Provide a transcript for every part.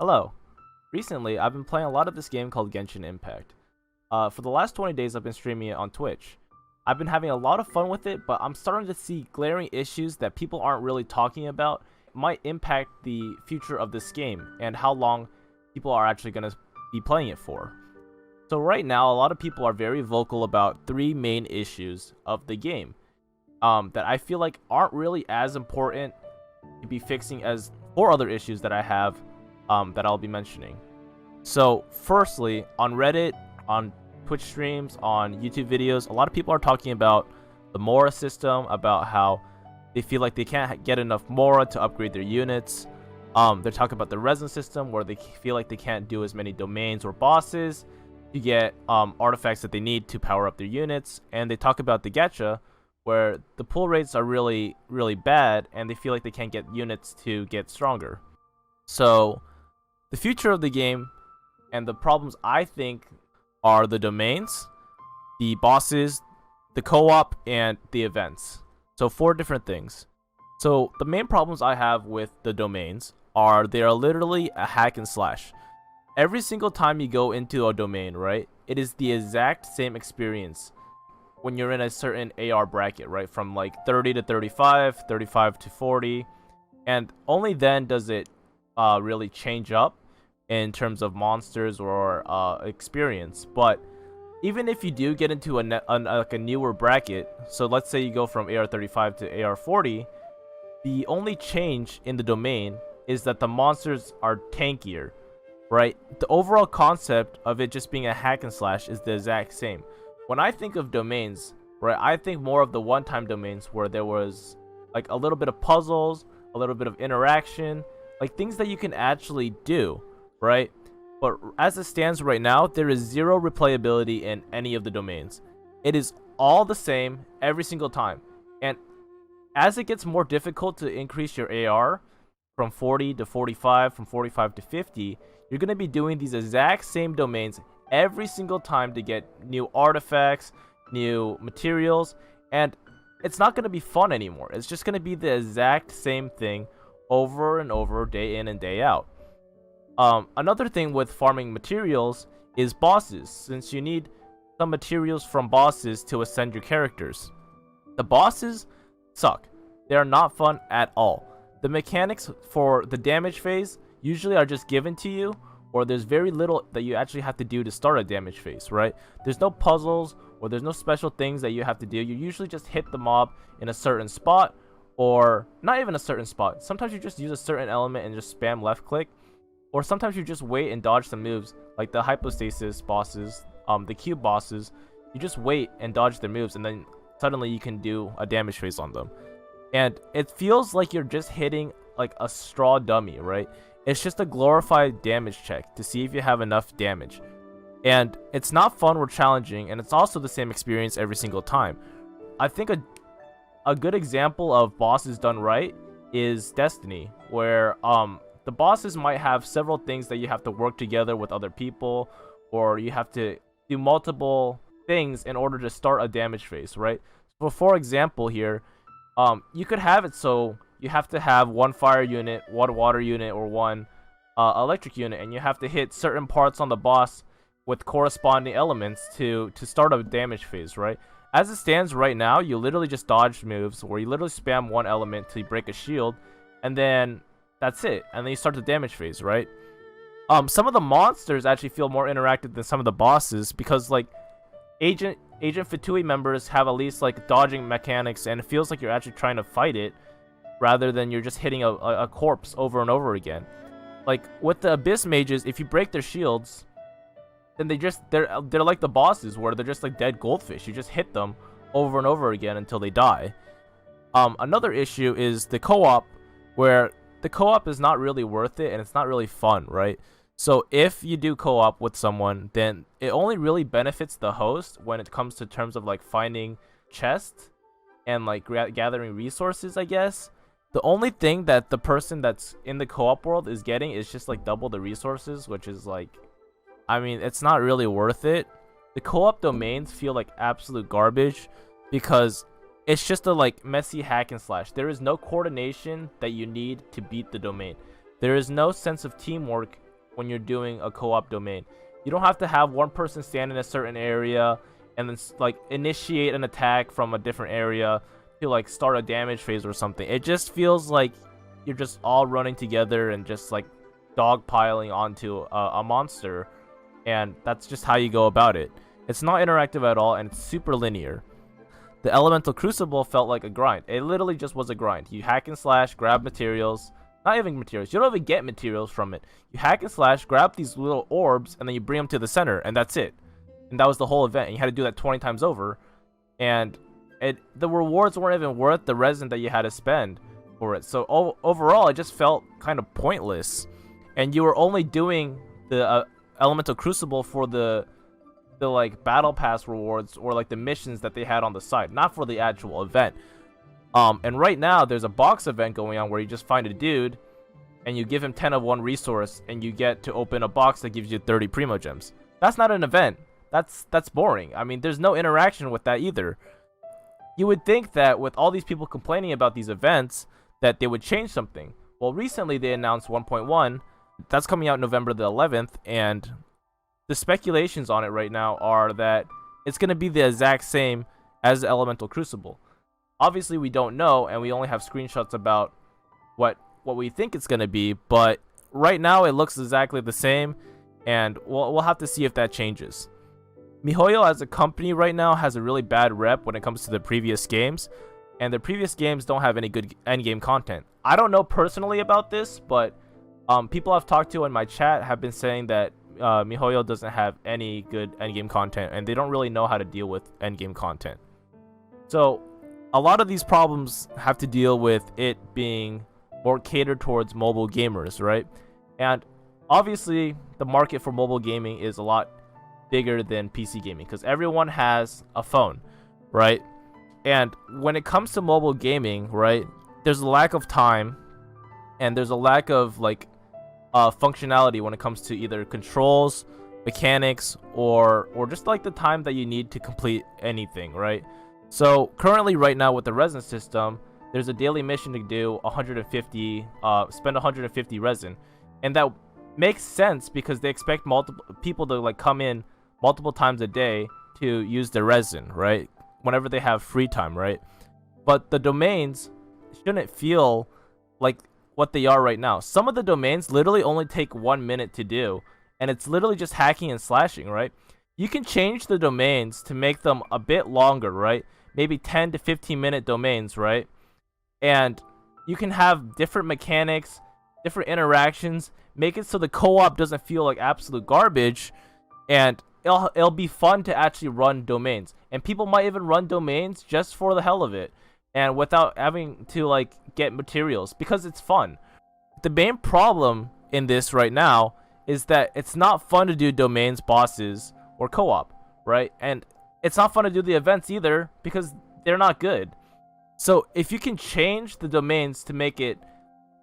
Hello. Recently, I've been playing a lot of this game called Genshin Impact. For the last 20 days, I've been streaming it on Twitch. I've been having a lot of fun with it, but I'm starting to see glaring issues that people aren't really talking about might impact the future of this game and how long people are actually going to be playing it for. So right now, a lot of people are very vocal about three main issues of the game that I feel like aren't really as important to be fixing as four other issues that I have that I'll be mentioning. So firstly, on Reddit, on Twitch streams, on YouTube videos, a lot of people are talking about the Mora system, about how they feel like they can't get enough Mora to upgrade their units. They're talking about the resin system, where they feel like they can't do as many domains or bosses to get artifacts that they need to power up their units. And they talk about the gacha, where the pull rates are really bad, and they feel like they can't get units to get stronger. So the future of the game and the problems I think are the domains, the bosses, the co-op, and the events. So four different things. So the main problems I have with the domains are they are literally a hack and slash. Every single time you go into a domain, right, it is the exact same experience when you're in a certain AR bracket, right, from like 30 to 35, 35 to 40, and only then does it really change up in terms of monsters or experience. But even if you do get into like a newer bracket, so let's say you go from AR35 to AR40, the only change in the domain is that the monsters are tankier, right? The overall concept of it just being a hack and slash is the exact same. When I think of domains, right, I think more of the one-time domains where there was like a little bit of puzzles, a little bit of interaction, like things that you can actually do, right? But as it stands right now, there is zero replayability in any of the domains. It is all the same every single time. And as it gets more difficult to increase your AR from 40 to 45, from 45 to 50, you're going to be doing these exact same domains every single time to get new artifacts, new materials, and it's not going to be fun anymore. It's just going to be the exact same thing over and over, day in and day out. Another thing with farming materials is bosses, since you need some materials from bosses to ascend your characters. The bosses suck. They are not fun at all. The mechanics for the damage phase usually are just given to you, or there's very little that you actually have to do to start a damage phase, right? There's no puzzles, or there's no special things that you have to do. You usually just hit the mob in a certain spot, or not even a certain spot. Sometimes you just use a certain element and just spam left click, or sometimes you just wait and dodge some moves, like the hypostasis bosses, the cube bosses. You just wait and dodge their moves, and then suddenly you can do a damage phase on them. And it feels like you're just hitting like a straw dummy, right? It's just a glorified damage check to see if you have enough damage. And it's not fun or challenging, and it's also the same experience every single time. I think a good example of bosses done right is Destiny, where the bosses might have several things that you have to work together with other people, or you have to do multiple things in order to start a damage phase, right? So for example here, you could have it so you have to have one fire unit, one water unit, or one electric unit, and you have to hit certain parts on the boss with corresponding elements to start a damage phase, right? As it stands right now, you literally just dodge moves, where you literally spam one element till you break a shield, and then that's it, and then you start the damage phase, right? Some of the monsters actually feel more interactive than some of the bosses, because like Agent Fatui members have at least like dodging mechanics, and it feels like you're actually trying to fight it rather than you're just hitting a corpse over and over again. Like with the Abyss mages, if you break their shields, then they're like the bosses, where they're just like dead goldfish. You just hit them over and over again until they die. Another issue is the co-op, where the co-op is not really worth it and it's not really fun, right? So if you do co-op with someone, then it only really benefits the host when it comes to terms of like finding chests and like gathering resources, I guess. The only thing that the person that's in the co-op world is getting is just like double the resources, which is like, I mean, it's not really worth it. The co-op domains feel like absolute garbage because it's just a like messy hack and slash. There is no coordination that you need to beat the domain. There is no sense of teamwork when you're doing a co-op domain. You don't have to have one person stand in a certain area and then like initiate an attack from a different area to like start a damage phase or something. It just feels like you're just all running together and just like dogpiling onto a monster, and that's just how you go about it. It's not interactive at all, and it's super linear. The Elemental Crucible felt like a grind. It literally just was a grind. You hack and slash, grab materials. Not even materials. You don't even get materials from it. You hack and slash, grab these little orbs, and then you bring them to the center, and that's it. And that was the whole event. And you had to do that 20 times over. And the rewards weren't even worth the resin that you had to spend for it. So overall, it just felt kind of pointless. And you were only doing the Elemental Crucible for the like battle pass rewards or like the missions that they had on the side, not for the actual event. And right now there's a box event going on where you just find a dude and you give him 10 of one resource and you get to open a box that gives you 30 primo gems. That's not an event. That's boring. I mean, there's no interaction with that either. You would think that with all these people complaining about these events that they would change something. Well, recently they announced 1.1. That's coming out November the 11th, and the speculations on it right now are that it's going to be the exact same as the Elemental Crucible. Obviously, we don't know, and we only have screenshots about what we think it's going to be, but right now it looks exactly the same, and we'll have to see if that changes. MiHoYo as a company right now has a really bad rep when it comes to the previous games, and the previous games don't have any good endgame content. I don't know personally about this, but people I've talked to in my chat have been saying that MiHoYo doesn't have any good endgame content, and they don't really know how to deal with endgame content. So a lot of these problems have to deal with it being more catered towards mobile gamers, right? And obviously the market for mobile gaming is a lot bigger than PC gaming because everyone has a phone, right? And when it comes to mobile gaming, right, there's a lack of time and there's a lack of like functionality when it comes to either controls, mechanics, or just like the time that you need to complete anything, right? So currently right now with the resin system, there's a daily mission to do 150 spend 150 resin, and that makes sense because they expect multiple people to like come in multiple times a day to use the resin, right, whenever they have free time, right? But the domains shouldn't feel like what they are right now. Some of the domains literally only take 1 minute to do, and it's literally just hacking and slashing, right? You can change the domains to make them a bit longer, right? Maybe 10 to 15 minute domains, right? And you can have different mechanics, different interactions, make it so the co-op doesn't feel like absolute garbage, and it'll be fun to actually run domains. And people might even run domains just for the hell of it, and without having to like get materials, because it's fun. The main problem in this right now is that it's not fun to do domains, bosses, or co-op, right? And it's not fun to do the events either because they're not good. So if you can change the domains to make it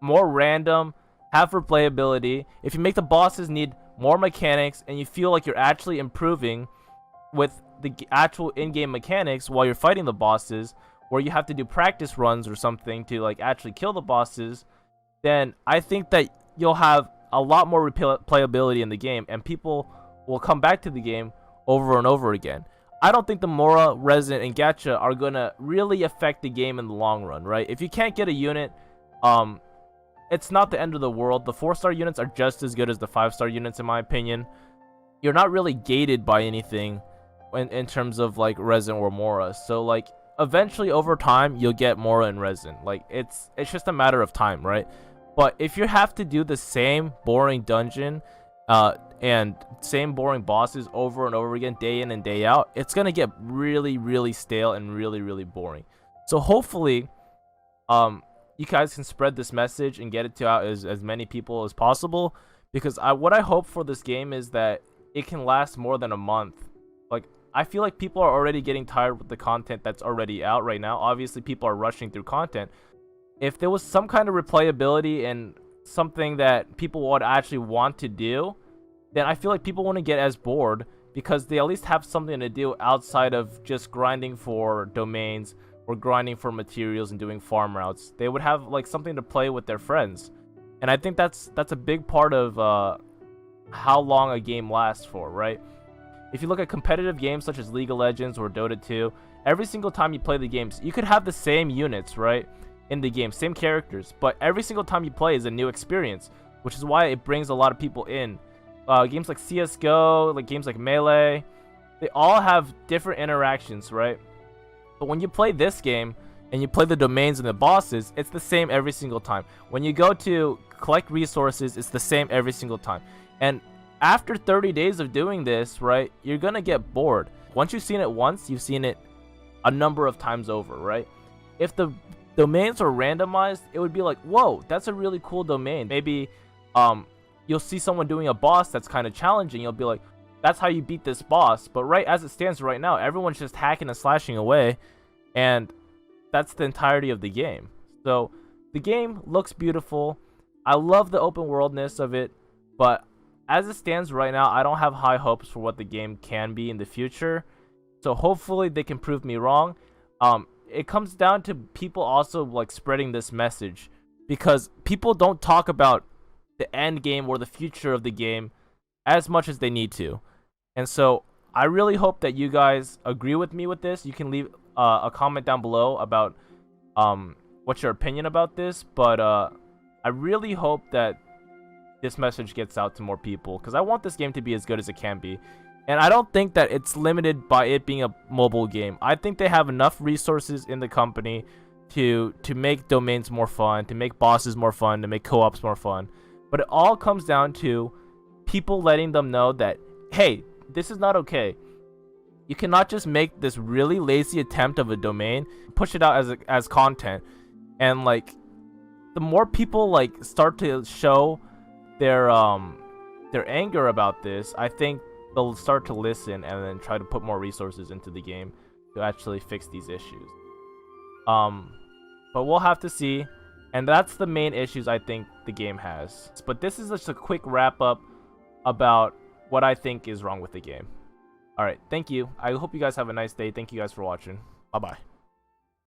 more random, have replayability, if you make the bosses need more mechanics and you feel like you're actually improving with the actual in-game mechanics while you're fighting the bosses, where you have to do practice runs or something to like actually kill the bosses, then I think that you'll have a lot more replayability in the game and people will come back to the game over and over again. I don't think the Mora, Resin, and Gacha are gonna really affect the game in the long run, right? If you can't get a unit, it's not the end of the world. The 4-star units are just as good as the 5-star units in my opinion. You're not really gated by anything in terms of like Resin or Mora. So like eventually over time you'll get Mora and Resin. Like it's just a matter of time, right? But if you have to do the same boring dungeon and same boring bosses over and over again day in and day out, it's gonna get really, really stale and really, really boring. So hopefully you guys can spread this message and get it to out as many people as possible, because what I hope for this game is that it can last more than a month. Like I feel like people are already getting tired with the content that's already out right now. Obviously people are rushing through content. If there was some kind of replayability and something that people would actually want to do, then I feel like people wouldn't get as bored because they at least have something to do outside of just grinding for domains or grinding for materials and doing farm routes. They would have like something to play with their friends. And I think that's a big part of how long a game lasts for, right? If you look at competitive games such as League of Legends or Dota 2, every single time you play the games, you could have the same units, right, in the game, same characters, but every single time you play is a new experience, which is why it brings a lot of people in. Games like CSGO, like games like Melee, they all have different interactions, right? But when you play this game and you play the domains and the bosses, it's the same every single time. When you go to collect resources, it's the same every single time. And after 30 days of doing this, right, you're gonna get bored. Once you've seen it once, you've seen it a number of times over, right? If the domains are randomized, it would be like, whoa, that's a really cool domain. Maybe you'll see someone doing a boss that's kind of challenging. You'll be like, that's how you beat this boss. But right as it stands right now, everyone's just hacking and slashing away, and that's the entirety of the game. So the game looks beautiful. I love the open worldness of it, but as it stands right now, I don't have high hopes for what the game can be in the future. So hopefully they can prove me wrong. It comes down to people also like spreading this message, because people don't talk about the end game or the future of the game as much as they need to. And so I really hope that you guys agree with me with this. You can leave a comment down below about what's your opinion about this, but I really hope that this message gets out to more people, because I want this game to be as good as it can be. And I don't think that it's limited by it being a mobile game. I think they have enough resources in the company to make domains more fun, to make bosses more fun, to make co-ops more fun. But it all comes down to people letting them know that, hey, this is not okay. You cannot just make this really lazy attempt of a domain, push it out as content, and like the more people like start to show their anger about this, I think they'll start to listen and then try to put more resources into the game to actually fix these issues. But we'll have to see, and that's the main issues I think the game has. But this is just a quick wrap up about what I think is wrong with the game. Alright, thank you. I hope you guys have a nice day. Thank you guys for watching. Bye bye.